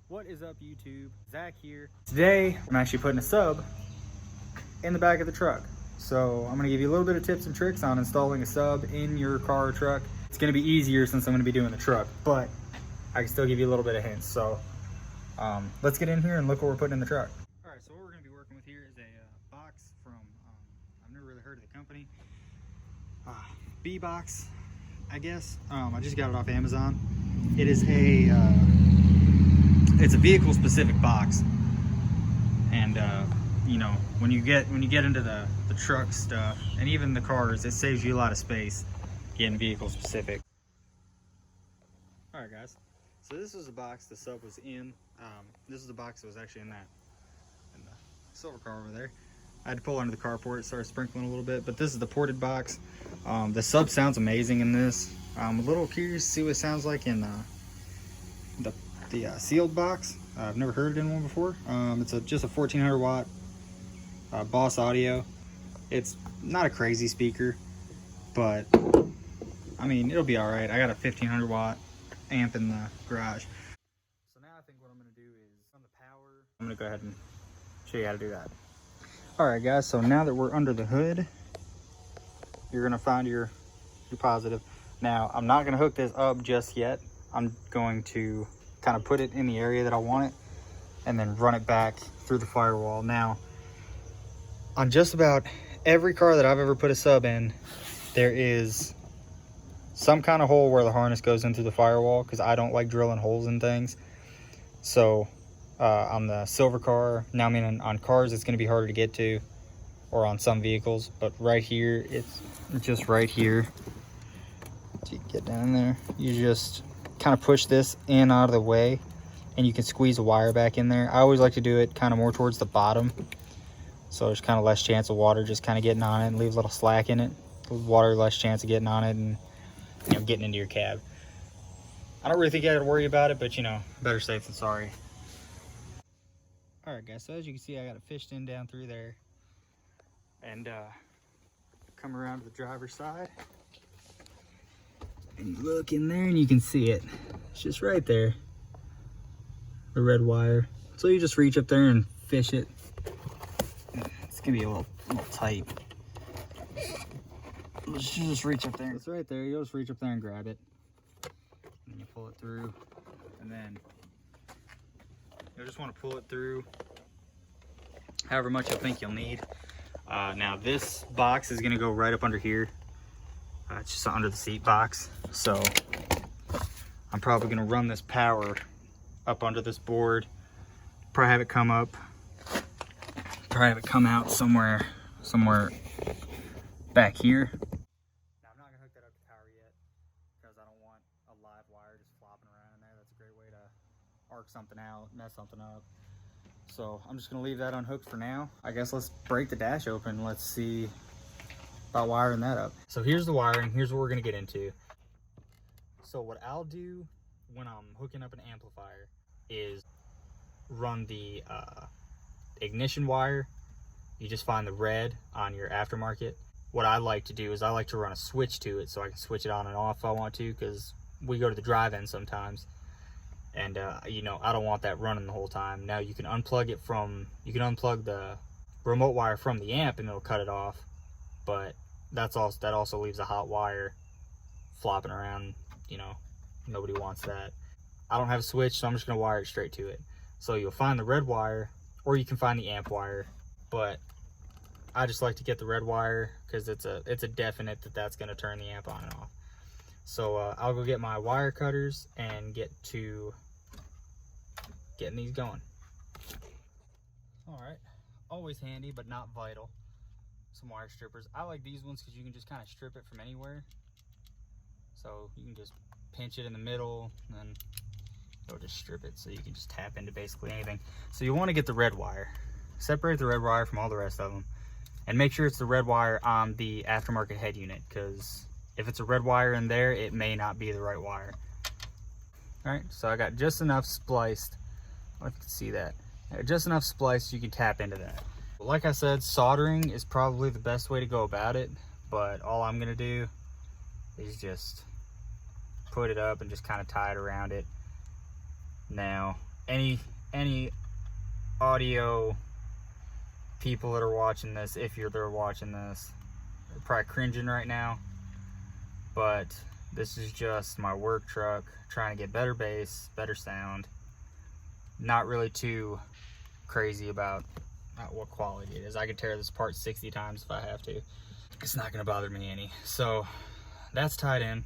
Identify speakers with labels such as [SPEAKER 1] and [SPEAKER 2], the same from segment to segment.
[SPEAKER 1] What is up, YouTube? Zach here. Today, I'm actually putting a sub in the back of the truck. So I'm gonna give you a little bit of tips and tricks on installing a sub in your car or truck. It's gonna be easier since I'm gonna be doing the truck, but I can still give you a little bit of hints. So let's get in here and look what we're putting in the truck. All right, so what we're gonna be working with here is a box from, I've never really heard of the company. B-Box, I guess. I just got it off Amazon. It is it's a vehicle specific box, and you know, when you get into the truck stuff and even the cars, it saves you a lot of space getting vehicle specific. All right, guys, so this is the box the sub was in. This is the box that was actually in the silver car over there. I had to pull under the carport, started sprinkling a little bit, but this is the ported box. The sub sounds amazing in this. I'm a little curious to see what it sounds like in the sealed box. I've never heard it in one before. It's just a 1400 watt Boss audio. It's not a crazy speaker, but I mean, it'll be all right. I got a 1500 watt amp in the garage. So now I think what I'm gonna do is on the power, I'm gonna go ahead and show you how to do that. All right, guys, so now that we're under the hood, you're gonna find your positive. Now, I'm not gonna hook this up just yet. I'm going to kind of put it in the area that I want it and then run it back through the firewall. Now, on just about every car that I've ever put a sub in, there is some kind of hole where the harness goes in through the firewall, because I don't like drilling holes in things. So on the silver car, now I mean on cars it's going to be harder to get to, or on some vehicles, but right here, it's just right here. So you get down there, you just kind of push this in out of the way, and you can squeeze a wire back in there. I always like to do it kind of more towards the bottom, so there's kind of less chance of water just kind of getting on it and leave a little slack in it. Water, less chance of getting on it and, you know, getting into your cab. I don't really think I got to worry about it, but you know, better safe than sorry. All right, guys, so as you can see, I got it fished in down through there, and come around to the driver's side, and you look in there and you can see it. It's just right there, the red wire. So you just reach up there and fish it. It's gonna be a little tight. Just reach up there. It's right there. You'll just reach up there and grab it, and then you pull it through, and then you'll just want to pull it through however much you think you'll need. Now this box is gonna go right up under here. It's just under the seat box, so I'm probably gonna run this power up under this board. Probably have it come up. Probably have it come out somewhere back here. Now I'm not gonna hook that up to power yet, because I don't want a live wire just flopping around in there. That's a great way to arc something out, mess something up. So I'm just gonna leave that unhooked for now. I guess let's break the dash open. Let's see about wiring that up. So here's the wiring. Here's what we're gonna get into. So what I'll do when I'm hooking up an amplifier is run the ignition wire. You just find the red on your aftermarket. What I like to do is I like to run a switch to it, so I can switch it on and off if I want to, because we go to the drive-in sometimes, and you know, I don't want that running the whole time. Now you can unplug it from, you can unplug the remote wire from the amp and it'll cut it off, but that also leaves a hot wire flopping around. You know, nobody wants that. I don't have a switch, so I'm just gonna wire it straight to it. So you'll find the red wire, or you can find the amp wire, but I just like to get the red wire because it's a definite that's gonna turn the amp on and off. So I'll go get my wire cutters and get to getting these going. All right, always handy but not vital, some wire strippers. I like these ones because you can just kind of strip it from anywhere. So you can just pinch it in the middle and then it'll just strip it, so you can just tap into basically anything. So you want to get the red wire, separate the red wire from all the rest of them, and make sure it's the red wire on the aftermarket head unit, because if it's a red wire in there, it may not be the right wire. All right, so I got just enough spliced. I don't know if you can see that. Just enough spliced you can tap into that. Like I said, soldering is probably the best way to go about it, but all I'm gonna do is just put it up and just kind of tie it around it. Now, any audio people that are watching this, if you're there watching this, are probably cringing right now, but this is just my work truck trying to get better bass, better sound. Not really too crazy about what quality it is. I could tear this apart 60 times if I have to. It's not gonna bother me any. So that's tied in.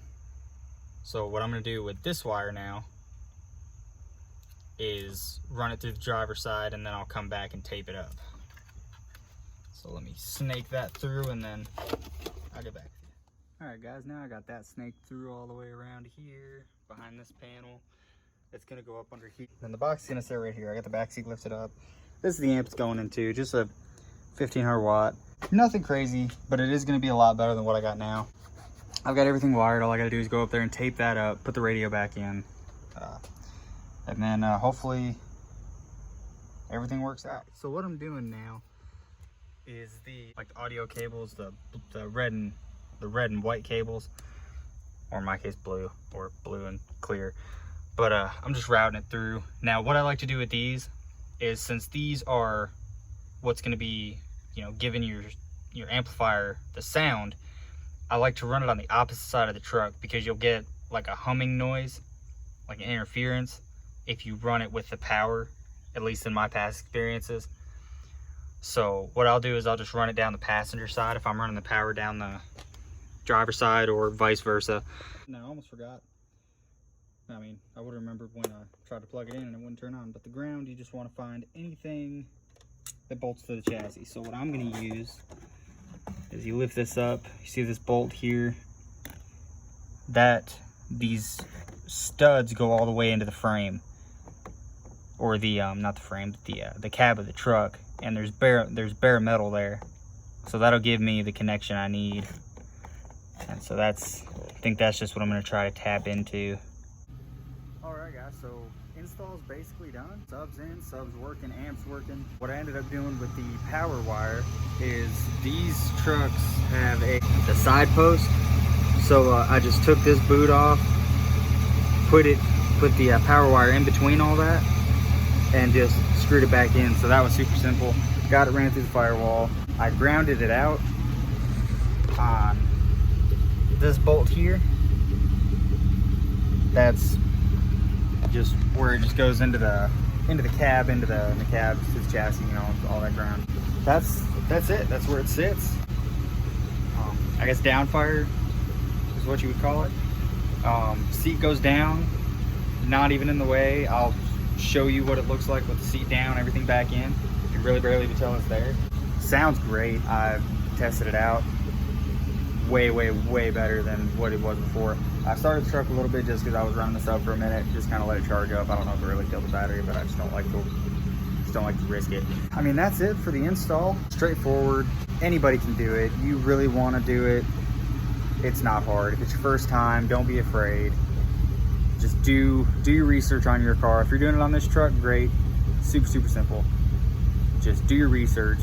[SPEAKER 1] So what I'm gonna do with this wire now is run it through the driver's side, and then I'll come back and tape it up. So let me snake that through, and then I'll get back to you. All right guys, now I got that snaked through all the way around here, behind this panel. It's gonna go up under here. Then the box is gonna sit right here. I got the back seat lifted up. This is the amp it's going into, just a 1500 watt. Nothing crazy, but it is gonna be a lot better than what I got now. I've got everything wired. All I gotta do is go up there and tape that up, put the radio back in, and then hopefully everything works out. So what I'm doing now is the audio cables, the red and white cables, or in my case blue, or blue and clear. But I'm just routing it through. Now what I like to do with these is, since these are what's going to be, you know, giving your amplifier the sound, I like to run it on the opposite side of the truck, because you'll get like a humming noise, like an interference, if you run it with the power, at least in my past experiences. So what I'll do is I'll just run it down the passenger side if I'm running the power down the driver's side, or vice versa. Now I almost forgot. I mean, I would have remembered when I tried to plug it in and it wouldn't turn on. But the ground, you just want to find anything that bolts to the chassis. So what I'm going to use is, you lift this up, you see this bolt here, that these studs go all the way into the frame, or the not the frame, but the cab of the truck, and there's bare metal there, so that'll give me the connection I need. And so I think that's just what I'm going to try to tap into. Alright guys, so install's basically done. Subs in, subs working, amps working. What I ended up doing with the power wire is, these trucks have the side post. So I just took this boot off, put the power wire in between all that, and just screwed it back in. So that was super simple. Got it ran through the firewall. I grounded it out on this bolt here. That's just where it just goes into the cab, into the cab to the chassis, you know, all that ground. That's it. That's where it sits. I guess downfire is what you would call it. Seat goes down, not even in the way. I'll show you what it looks like with the seat down, everything back in. You can really barely even tell it's there. Sounds great. I've tested it out. Way better than what it was before. I started the truck a little bit just because I was running this up for a minute, just kind of let it charge up. I don't know if it really killed the battery, but I just don't like to risk it. I mean, that's it for the install. Straightforward. Anybody can do it. You really want to do it, it's not hard. If it's your first time, don't be afraid. Just do your research on your car. If you're doing it on this truck, great. Super simple. Just do your research.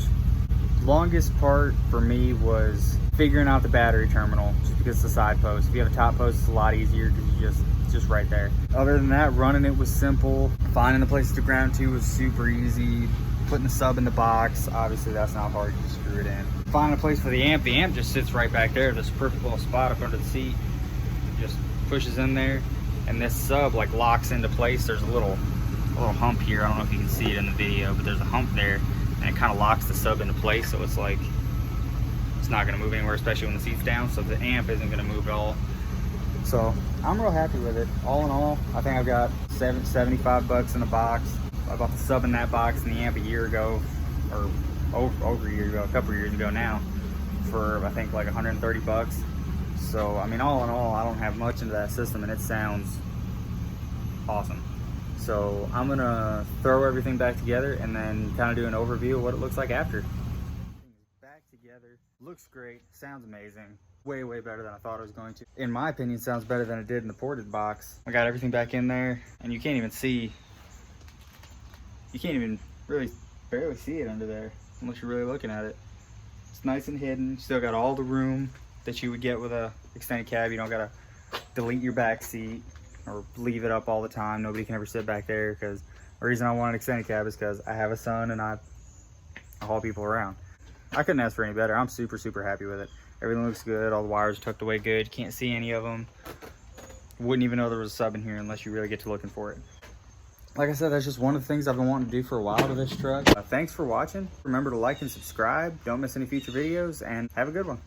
[SPEAKER 1] Longest part for me was figuring out the battery terminal, just because it's the side post. If you have a top post, it's a lot easier because it's just right there. Other than that, running it was simple. Finding the place to ground to was super easy. Putting the sub in the box, obviously that's not hard, you just screw it in. Finding a place for the amp just sits right back there. There's a perfect little spot up under the seat. Just pushes in there, and this sub like locks into place. There's a little hump here. I don't know if you can see it in the video, but there's a hump there, and it kind of locks the sub into place, so it's like it's not going to move anywhere, especially when the seat's down, so the amp isn't going to move at all. So I'm real happy with it. All in all, I think I've got $75 in the box. I bought the sub in that box and the amp a year ago, or over a year ago, a couple of years ago now, for I think like 130 bucks. So I mean, all in all, I don't have much into that system, and it sounds awesome. So I'm gonna throw everything back together and then kind of do an overview of what it looks like after. Back together, looks great, sounds amazing. Way better than I thought it was going to. In my opinion, sounds better than it did in the ported box. I got everything back in there, and you can't even see, you can't even really barely see it under there unless you're really looking at it. It's nice and hidden. Still got all the room that you would get with a extended cab. You don't gotta delete your back seat or leave it up all the time. Nobody can ever sit back there because The reason I want an extended cab is because I have a son and I haul people around. I couldn't ask for any better. I'm super, super happy with it. Everything looks good. All the wires are tucked away good. Can't see any of them. Wouldn't even know there was a sub in here unless you really get to looking for it. Like I said, that's just one of the things I've been wanting to do for a while to this truck. Thanks for watching. Remember to like and subscribe. Don't miss any future videos, and have a good one.